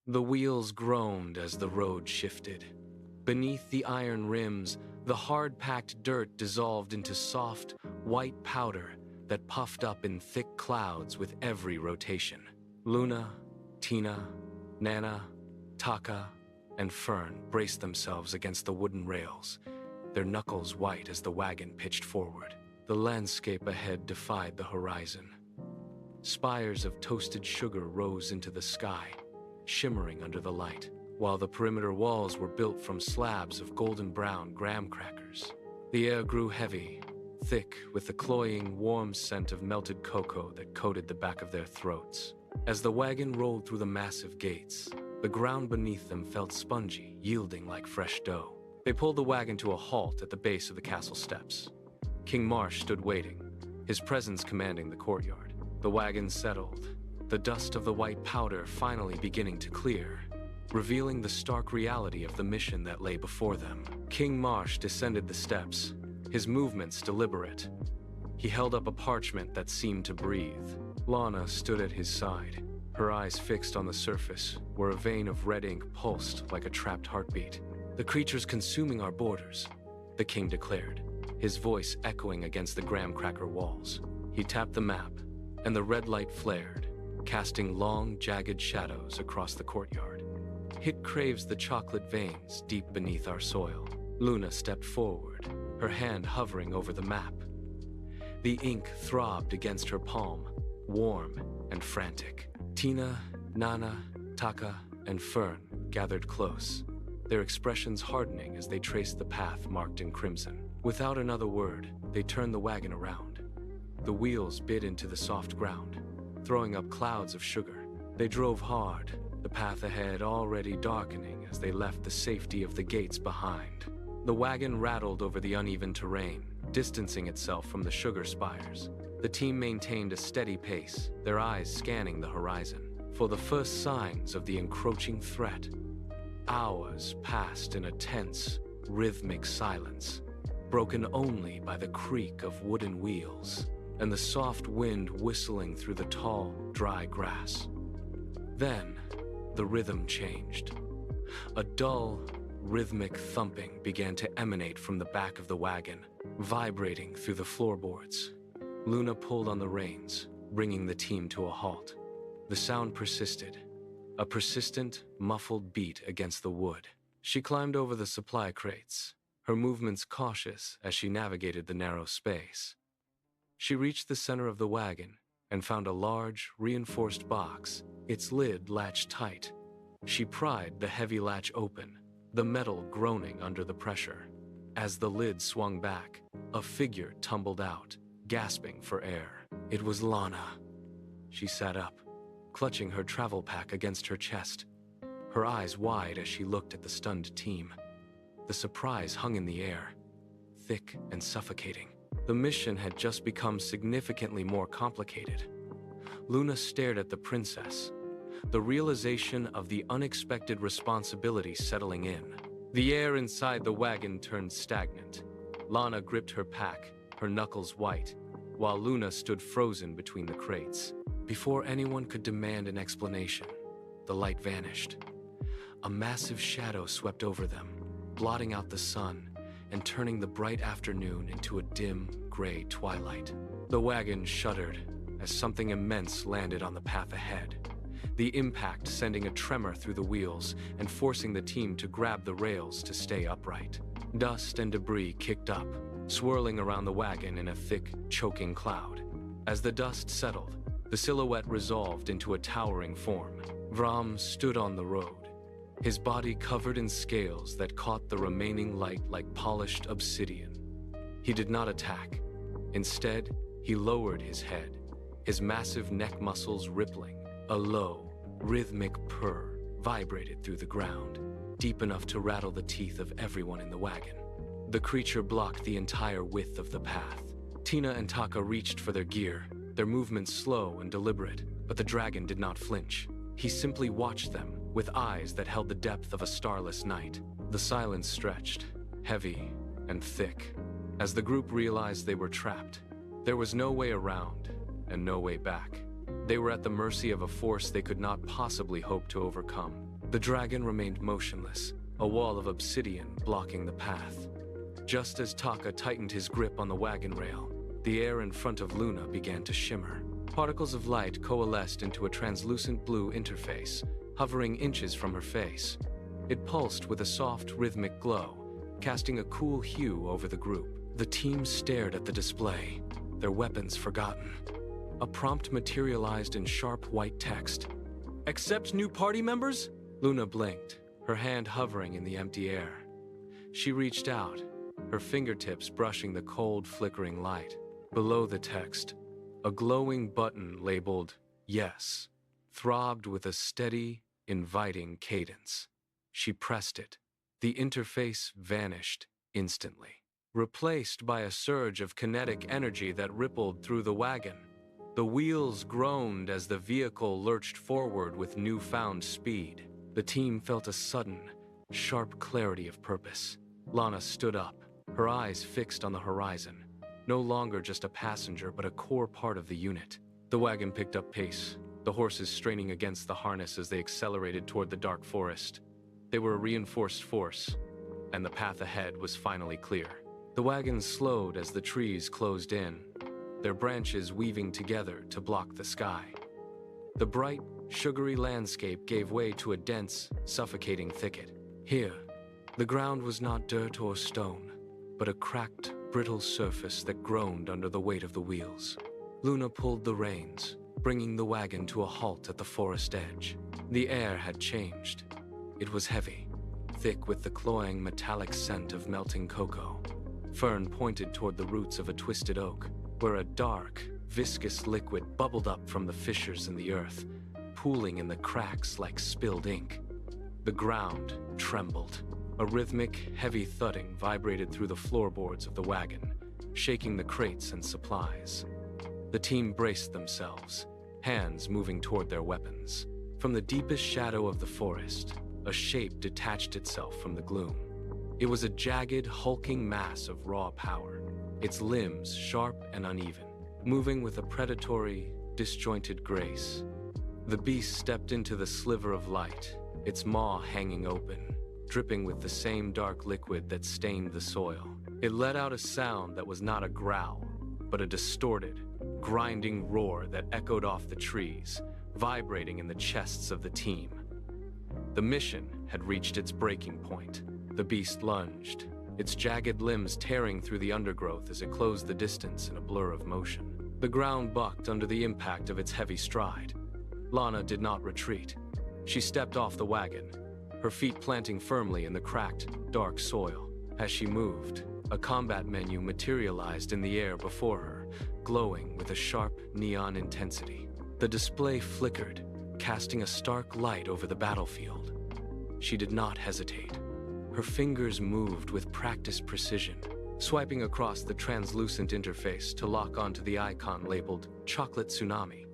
The wheels groaned as the road shifted. Beneath the iron rims, the hard-packed dirt dissolved into soft, white powder that puffed up in thick clouds with every rotation. Luna, Tina, Nana, Taka, and Fern braced themselves against the wooden rails, their knuckles white as the wagon pitched forward. The landscape ahead defied the horizon. Spires of toasted sugar rose into the sky, shimmering under the light, while the perimeter walls were built from slabs of golden brown graham crackers. The air grew heavy, thick with the cloying, warm scent of melted cocoa that coated the back of their throats. As the wagon rolled through the massive gates, the ground beneath them felt spongy, yielding like fresh dough. They pulled the wagon to a halt at the base of the castle steps. King Marsh stood waiting, his presence commanding the courtyard. The wagon settled, the dust of the white powder finally beginning to clear, revealing the stark reality of the mission that lay before them. King Marsh descended the steps, his movements deliberate. He held up a parchment that seemed to breathe. Lana stood at his side, her eyes fixed on the surface, where a vein of red ink pulsed like a trapped heartbeat. "The creature's consuming our borders," the king declared, his voice echoing against the graham cracker walls. He tapped the map, and the red light flared, casting long, jagged shadows across the courtyard. "It craves the chocolate veins deep beneath our soil." Luna stepped forward, her hand hovering over the map. The ink throbbed against her palm, warm and frantic. Tina, Nana, Taka, and Fern gathered close, their expressions hardening as they traced the path marked in crimson. Without another word, they turned the wagon around. The wheels bit into the soft ground, throwing up clouds of sugar. They drove hard, the path ahead already darkening as they left the safety of the gates behind. The wagon rattled over the uneven terrain, distancing itself from the sugar spires. The team maintained a steady pace, their eyes scanning the horizon for the first signs of the encroaching threat. Hours passed in a tense, rhythmic silence, broken only by the creak of wooden wheels and the soft wind whistling through the tall, dry grass. Then, the rhythm changed. A dull, rhythmic thumping began to emanate from the back of the wagon, vibrating through the floorboards. Luna pulled on the reins, bringing the team to a halt. The sound persisted, a persistent, muffled beat against the wood. She climbed over the supply crates, her movements cautious as she navigated the narrow space. She reached the center of the wagon and found a large, reinforced box, its lid latched tight. She pried the heavy latch open, the metal groaning under the pressure. As the lid swung back, a figure tumbled out, gasping for air. It was Lana. She sat up, clutching her travel pack against her chest, her eyes wide as she looked at the stunned team. The surprise hung in the air, thick and suffocating. The mission had just become significantly more complicated. Luna stared at the princess, the realization of the unexpected responsibility settling in. The air inside the wagon turned stagnant. Lana gripped her pack, her knuckles white, while Luna stood frozen between the crates. Before anyone could demand an explanation, the light vanished. A massive shadow swept over them, blotting out the sun and turning the bright afternoon into a dim, gray twilight. The wagon shuddered as something immense landed on the path ahead, the impact sending a tremor through the wheels and forcing the team to grab the rails to stay upright. Dust and debris kicked up, swirling around the wagon in a thick, choking cloud. As the dust settled, the silhouette resolved into a towering form. Vram stood on the road, his body covered in scales that caught the remaining light like polished obsidian. He did not attack. Instead, he lowered his head, his massive neck muscles rippling. A low, rhythmic purr vibrated through the ground, deep enough to rattle the teeth of everyone in the wagon. The creature blocked the entire width of the path. Tina and Taka reached for their gear, their movements slow and deliberate, but the dragon did not flinch. He simply watched them, with eyes that held the depth of a starless night. The silence stretched, heavy and thick. As the group realized they were trapped, there was no way around and no way back. They were at the mercy of a force they could not possibly hope to overcome. The dragon remained motionless, a wall of obsidian blocking the path. Just as Taka tightened his grip on the wagon rail, the air in front of Luna began to shimmer. Particles of light coalesced into a translucent blue interface, hovering inches from her face. It pulsed with a soft, rhythmic glow, casting a cool hue over the group. The team stared at the display, their weapons forgotten. A prompt materialized in sharp white text. "Accept new party members?" Luna blinked, her hand hovering in the empty air. She reached out, her fingertips brushing the cold, flickering light. Below the text, a glowing button labeled "Yes" throbbed with a steady, inviting cadence. She pressed it. The interface vanished instantly, replaced by a surge of kinetic energy that rippled through the wagon. The wheels groaned as the vehicle lurched forward with newfound speed. The team felt a sudden, sharp clarity of purpose. Lana stood up, her eyes fixed on the horizon, no longer just a passenger but a core part of the unit. The wagon picked up pace, the horses straining against the harness as they accelerated toward the dark forest. They were a reinforced force, and the path ahead was finally clear. The wagon slowed as the trees closed in, their branches weaving together to block the sky. The bright, sugary landscape gave way to a dense, suffocating thicket. Here, the ground was not dirt or stone, but a cracked, brittle surface that groaned under the weight of the wheels. Luna pulled the reins, bringing the wagon to a halt at the forest edge. The air had changed. It was heavy, thick with the cloying metallic scent of melting cocoa. Fern pointed toward the roots of a twisted oak, where a dark, viscous liquid bubbled up from the fissures in the earth, pooling in the cracks like spilled ink. The ground trembled. A rhythmic, heavy thudding vibrated through the floorboards of the wagon, shaking the crates and supplies. The team braced themselves, hands moving toward their weapons. From the deepest shadow of the forest, a shape detached itself from the gloom. It was a jagged, hulking mass of raw power, its limbs sharp and uneven, moving with a predatory, disjointed grace. The beast stepped into the sliver of light, its maw hanging open, dripping with the same dark liquid that stained the soil. It let out a sound that was not a growl, but a distorted, grinding roar that echoed off the trees, vibrating in the chests of the team. The mission had reached its breaking point. The beast lunged, its jagged limbs tearing through the undergrowth as it closed the distance in a blur of motion. The ground bucked under the impact of its heavy stride. Lana did not retreat. She stepped off the wagon, her feet planting firmly in the cracked, dark soil. As she moved, a combat menu materialized in the air before her, glowing with a sharp neon intensity. The display flickered, casting a stark light over the battlefield. She did not hesitate. Her fingers moved with practiced precision, swiping across the translucent interface to lock onto the icon labeled Chocolate Tsunami.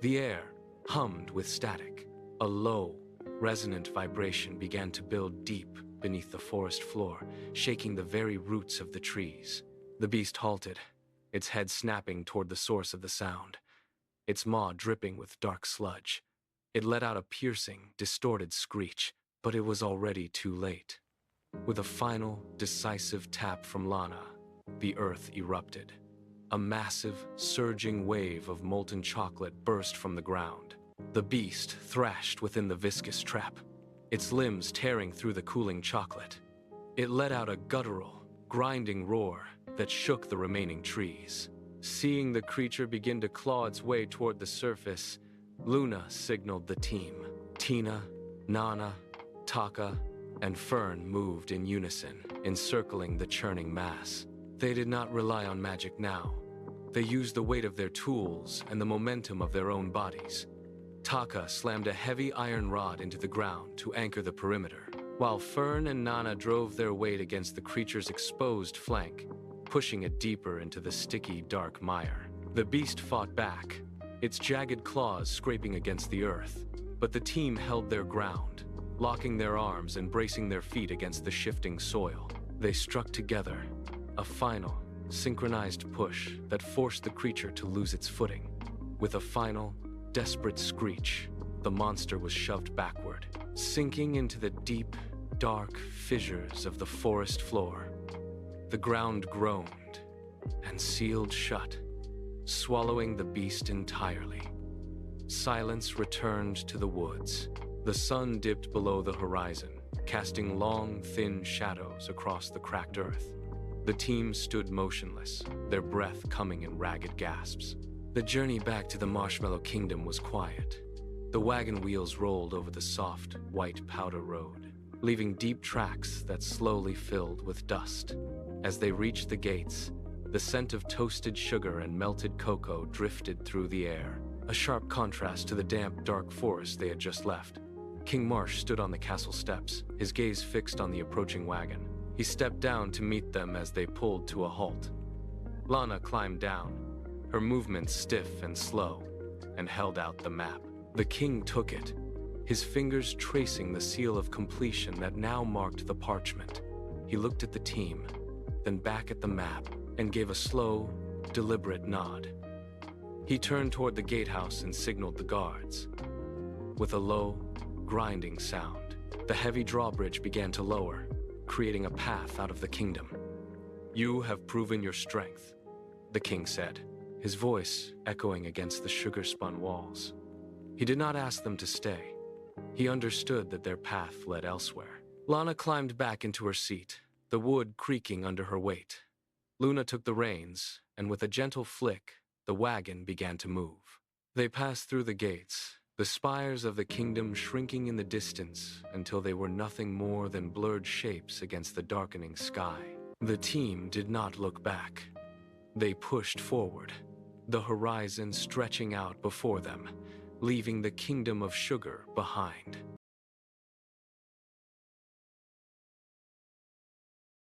The air hummed with static. A low, resonant vibration began to build deep beneath the forest floor, shaking the very roots of the trees. The beast halted, its head snapping toward the source of the sound, its maw dripping with dark sludge. It let out a piercing, distorted screech, but it was already too late. With a final, decisive tap from Lana, the earth erupted. A massive, surging wave of molten chocolate burst from the ground. The beast thrashed within the viscous trap, its limbs tearing through the cooling chocolate. It let out a guttural, grinding roar that shook the remaining trees. Seeing the creature begin to claw its way toward the surface, Luna signaled the team. Tina, Nana, Taka, and Fern moved in unison, encircling the churning mass. They did not rely on magic now. They used the weight of their tools and the momentum of their own bodies. Taka slammed a heavy iron rod into the ground to anchor the perimeter, while Fern and Nana drove their weight against the creature's exposed flank, pushing it deeper into the sticky, dark mire. The beast fought back, its jagged claws scraping against the earth, but the team held their ground, locking their arms and bracing their feet against the shifting soil. They struck together, a final, synchronized push that forced the creature to lose its footing. With a final, desperate screech, the monster was shoved backward, sinking into the deep, dark fissures of the forest floor. The ground groaned and sealed shut, swallowing the beast entirely. Silence returned to the woods. The sun dipped below the horizon, casting long, thin shadows across the cracked earth. The team stood motionless, their breath coming in ragged gasps. The journey back to the Marshmallow Kingdom was quiet. The wagon wheels rolled over the soft, white powder road, leaving deep tracks that slowly filled with dust. As they reached the gates, the scent of toasted sugar and melted cocoa drifted through the air, a sharp contrast to the damp, dark forest they had just left. King Marsh stood on the castle steps, his gaze fixed on the approaching wagon. He stepped down to meet them as they pulled to a halt. Lana climbed down, her movements stiff and slow, and held out the map. The king took it, his fingers tracing the seal of completion that now marked the parchment. He looked at the team, then back at the map, and gave a slow, deliberate nod. He turned toward the gatehouse and signaled the guards. With a low, grinding sound, the heavy drawbridge began to lower, creating a path out of the kingdom. "You have proven your strength," the king said, his voice echoing against the sugar-spun walls. He did not ask them to stay. He understood that their path led elsewhere. Lana climbed back into her seat, the wood creaking under her weight. Luna took the reins, and with a gentle flick, the wagon began to move. They passed through the gates, the spires of the kingdom shrinking in the distance until they were nothing more than blurred shapes against the darkening sky. The team did not look back. They pushed forward, the horizon stretching out before them, leaving the kingdom of sugar behind.